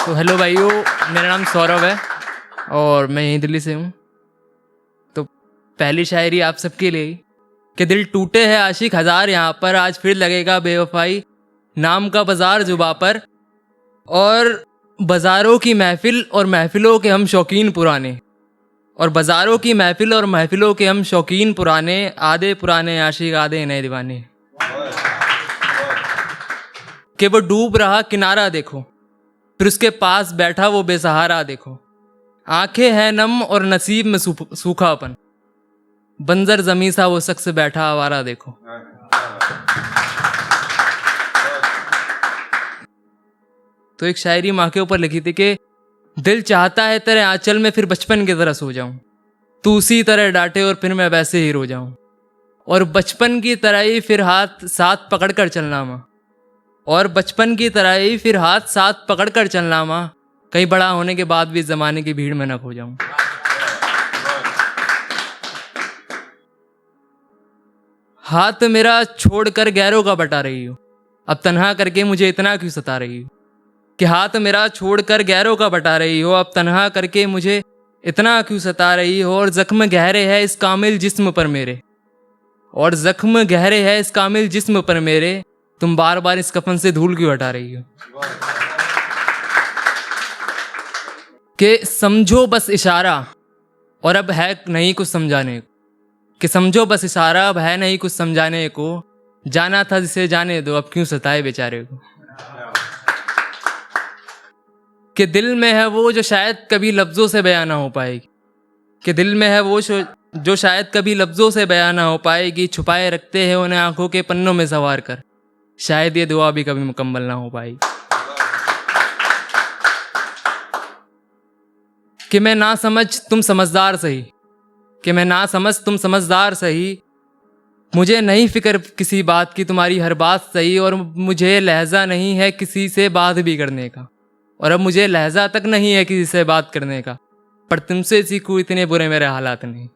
तो हेलो भाइयों, मेरा नाम सौरभ है और मैं यहीं दिल्ली से हूँ। तो पहली शायरी आप सबके लिए कि दिल टूटे हैं आशिक हज़ार यहाँ पर, आज फिर लगेगा बेवफाई नाम का बाज़ार जुबा पर। और बाज़ारों की महफ़िल और महफ़िलों के हम शौकीन पुराने, और बाज़ारों की महफ़िल और महफ़िलों के हम शौकीन पुराने, आधे पुराने आशिक आधे नए दीवाने। कि वो डूब रहा किनारा देखो, फिर उसके पास बैठा वो बेसहारा देखो। आंखें हैं नम और नसीब में सूखापन, बंजर जमी सा वो शख्स बैठा आवारा देखो। तो एक शायरी माँ के ऊपर लिखी थी कि दिल चाहता है तेरे आंचल में फिर बचपन की तरह सो जाऊं, तू उसी तरह डांटे और फिर मैं वैसे ही रो जाऊं। और बचपन की तरह ही फिर हाथ साथ पकड़ कर चलना माँ, और बचपन की तरह ही फिर हाथ साथ पकड़ कर चलना माँ, कहीं बड़ा होने के बाद भी जमाने की भीड़ में न खो जाऊं। हाथ मेरा छोड़कर गैरों का बटा रही हो, अब तन्हा करके मुझे इतना क्यों सता रही हो। कि हाथ मेरा छोड़कर गैरों का बटा रही हो, अब तन्हा करके मुझे इतना क्यों सता रही हो। और जख्म गहरे है इस कामिल जिस्म पर मेरे, और जख्म गहरे है इस कामिल जिस्म पर मेरे, तुम बार बार इस कफन से धूल क्यों हटा रही हो। कि समझो बस इशारा और अब है नहीं कुछ समझाने को, कि समझो बस इशारा अब है नहीं कुछ समझाने को, जाना था जिसे जाने दो अब क्यों सताए बेचारे को। कि दिल में है वो जो शायद कभी लफ्जों से बयां ना हो पाएगी, कि दिल में है वो जो शायद कभी लफ्जों से बयां ना हो पाएगी, छुपाए रखते हैं उन्हें आंखों के पन्नों में सवार कर, शायद ये दुआ भी कभी मुकम्मल ना हो पाएगी। कि मैं ना समझ तुम समझदार सही, कि मैं ना समझ तुम समझदार सही, मुझे नहीं फिक्र किसी बात की तुम्हारी हर बात सही। और मुझे लहजा नहीं है किसी से बात भी करने का, और अब मुझे लहजा तक नहीं है किसी से बात करने का, पर तुमसे सीखूं इतने बुरे मेरे हालात नहीं।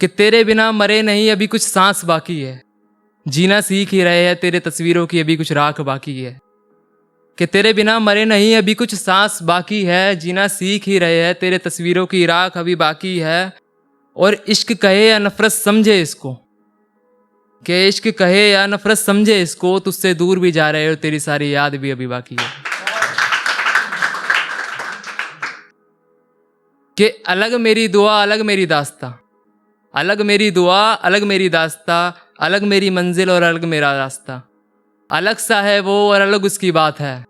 कि तेरे बिना मरे नहीं अभी कुछ सांस बाकी है, जीना सीख ही रहे हैं तेरे तस्वीरों की अभी कुछ राख बाकी है। कि तेरे बिना मरे नहीं अभी कुछ सांस बाकी है, जीना सीख ही रहे हैं तेरे तस्वीरों की राख अभी बाकी है। और इश्क कहे या नफरत समझे इसको, कि इश्क कहे या नफरत समझे इसको, तुझसे दूर भी जा रहे हो तेरी सारी याद भी अभी बाकी है। कि अलग मेरी दुआ अलग मेरी दास्ता, अलग मेरी दुआ अलग मेरी दास्ता, अलग मेरी मंजिल और अलग मेरा रास्ता, अलग सा है वो और अलग उसकी बात है,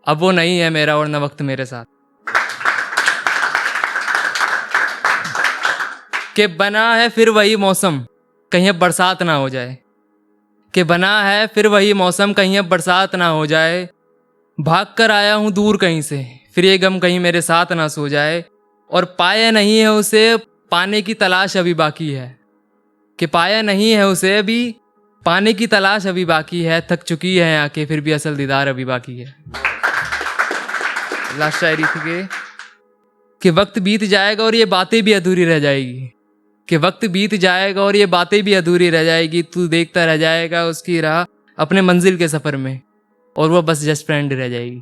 अब वो नहीं है मेरा और न वक्त मेरे साथ। कि बना है फिर वही मौसम कहीं अब बरसात ना हो जाए, कि बना है फिर वही मौसम कहीं अब बरसात ना हो जाए। भाग कर आया हूँ दूर कहीं से फिर ये गम कहीं मेरे साथ ना सो जाए। और पाया नहीं है उसे पाने की तलाश अभी बाकी है, कि पाया नहीं है उसे अभी पाने की तलाश अभी बाकी है, थक चुकी है आंखें फिर भी असल दीदार अभी बाकी है। लास्ट शायरी थी कि वक्त बीत जाएगा और ये बातें भी अधूरी रह जाएगी, कि वक्त बीत जाएगा और ये बातें भी अधूरी रह जाएगी, तू देखता रह जाएगा उसकी राह अपने मंजिल के सफ़र में, और वो बस जस्ट फ्रेंड रह जाएगी।